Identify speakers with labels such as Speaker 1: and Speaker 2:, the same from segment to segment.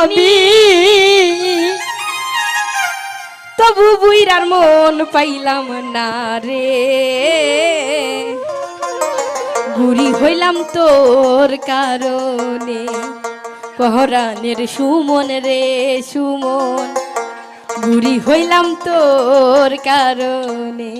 Speaker 1: আমি তবু বুইরার মন পাইলাম না রে বুড়ি হইলাম তোর কারণে পহরানের সুমন রে সুমন বুড়ি হইলাম তোর কারণে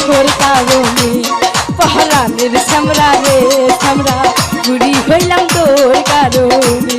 Speaker 1: তোর কারণে পহরানের সামরা রে সামরা বুড়ি হইলাম তোর কারণে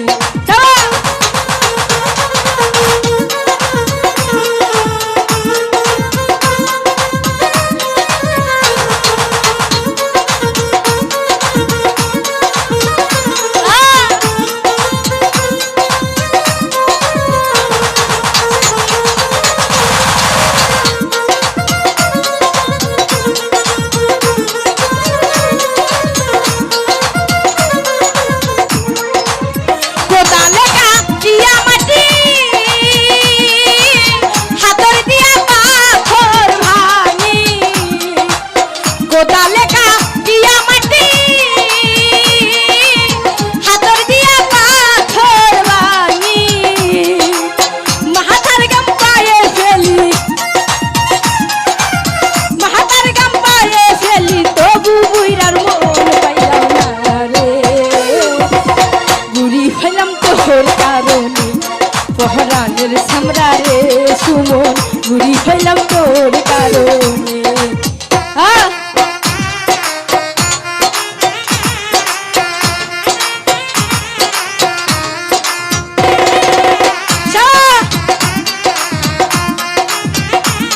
Speaker 1: পহরানের সামরা রে সুমন বুড়ি হইলাম তোর কারণে